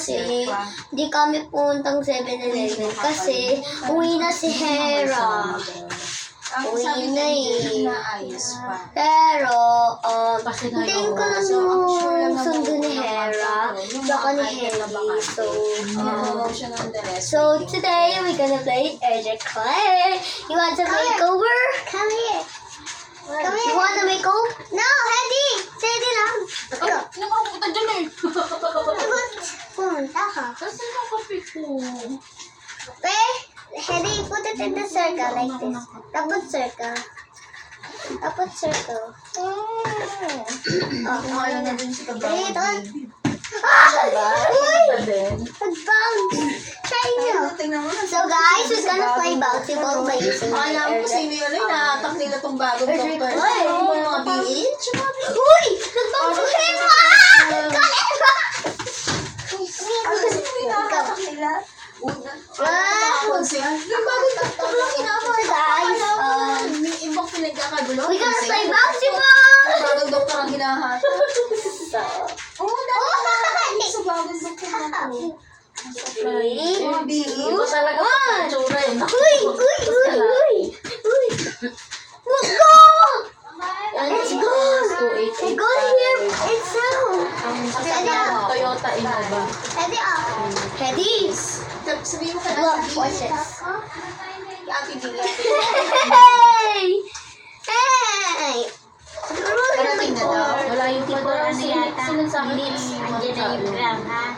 kasi di kami puntang 7-Eleven kasi uwi na si Hera. Uwi na eh. Pero, hintayin ko lang yung sundo ni Hera, tsaka ni Henry. So today we're gonna play Edge Clay. You want a makeover? Come here. You want a makeover? No, Henry! Steady lang. Ay, nakapunta dyan eh. Pumunta ka. Kasi nakapi ko. Henry, put it in the circle like this. Tapos circle. Tapos circle. Kumain na din si Kabang. Uy! Nag-bounce! Try nyo. So guys, we're gonna play bouncy ball by using the Alam ko sino yun ay naatak nila tong bagong doctor. Ay! Mga BH. Uy! Nag-bounce ko rin mo! Galit mo! Kasi mo yung naatak nila. Wow! Yung bagong doctor lang inaabot. Guys, May ibang pinagkakagulo. we're gonna play bouncy ball! Yung bagong doktor ang hinahatak. Oo, dahil sa bagong doktor na po. Iba talaga pagkatsura yun. Uy! Let's go! Let's go! We go here itself. Ready up. Toyota Innova. Ready up. Ready? Sabihin mo ka na Look, sa watch this. Ate Dila. Hey! Hey! Parating na daw. Wala yung tipo ano yata. Lips. Andiyan na yung gram, ha?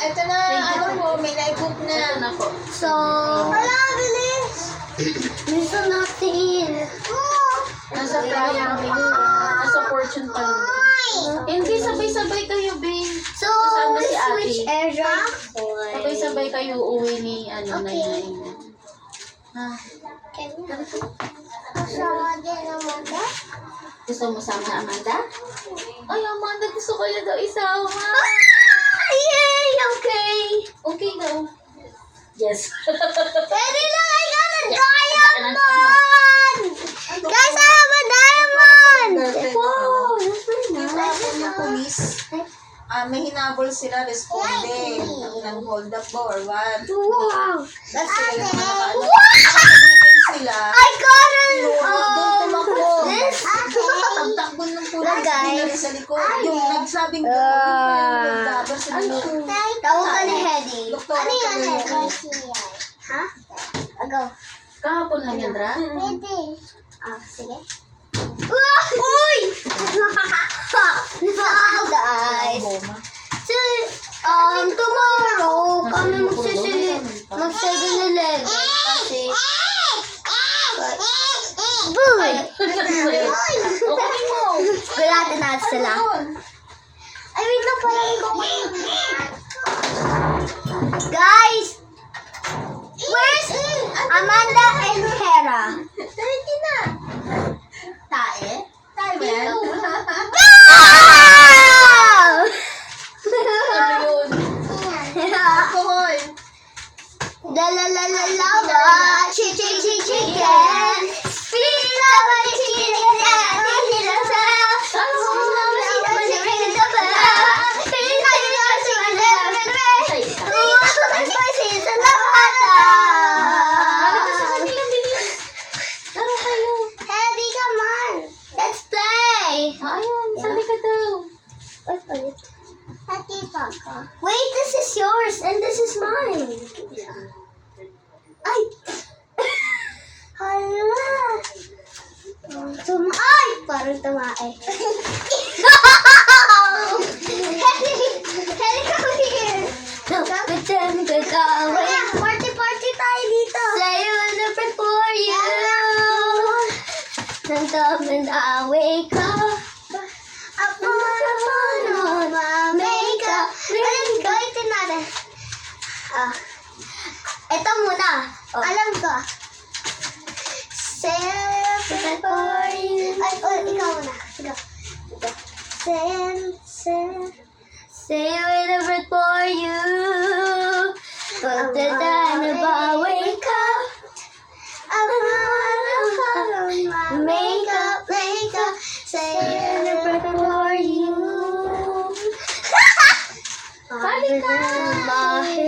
Ito na, ano po, may naibook na. Ito na po. So, wala, bilis! Minsan natin. Nasa Praya. Nasa Fortune pa lang. Hindi, sabay-sabay kayo, babe. So, Kasama we si ate. switch airdrop. Sabay-sabay kayo uwi ni, ano, Okay. Nainay. Ah, gusto mo sama, Amanda? Ay, Amanda, gusto ko na daw isama. Yay! Okay. Okay daw. Yes. Pwede lang, I got a diamond! Guys, I have a diamond! Wow, that's very Tapos yung nice. police, may hinabol sila, responde. Ang hold up ba or what? Wow! That's sila yung mga nakaano. Wow! Sila. I got it! Doon tumakbo. This? Ang takbo ng pulis, Look, guys. nila sa likod. Yung nagsabing doon, yung pala yung nagdabar sa likod. Tawag ka ni Hedy. Doktor, Ano yan, doktor. Hedy? Ha? Go. Kahapon lang yan, Dra? Pwede. Sige. Uy! Guys. So, tomorrow, kami mag-7-Eleven kasi... Boy! Okay mo. Gulatan natin sila. Ay, wait lang pala. Guys! Where's Amanda and Hera? Dahil na. Tae? Tae ba yan? Ano yun? Alcohol. La chicken. Speed of a chicken. Heavy, come on. Let's play. Ayun, sabi ka daw. Wait, this is yours and this is mine. Ay! Hala! Ay! Parang tumae. Henry, come here. Pretend to go away. Party tayo dito. Say you wanna pray for you. And I wake up. I put on my makeup. Let's go, ito natin. Ito muna. Alam ko. Celebrate for you. Ay, ikaw muna. Sige. Celebrate for you. But the time I wake up. I put on my makeup. Celebrate for you. Sali my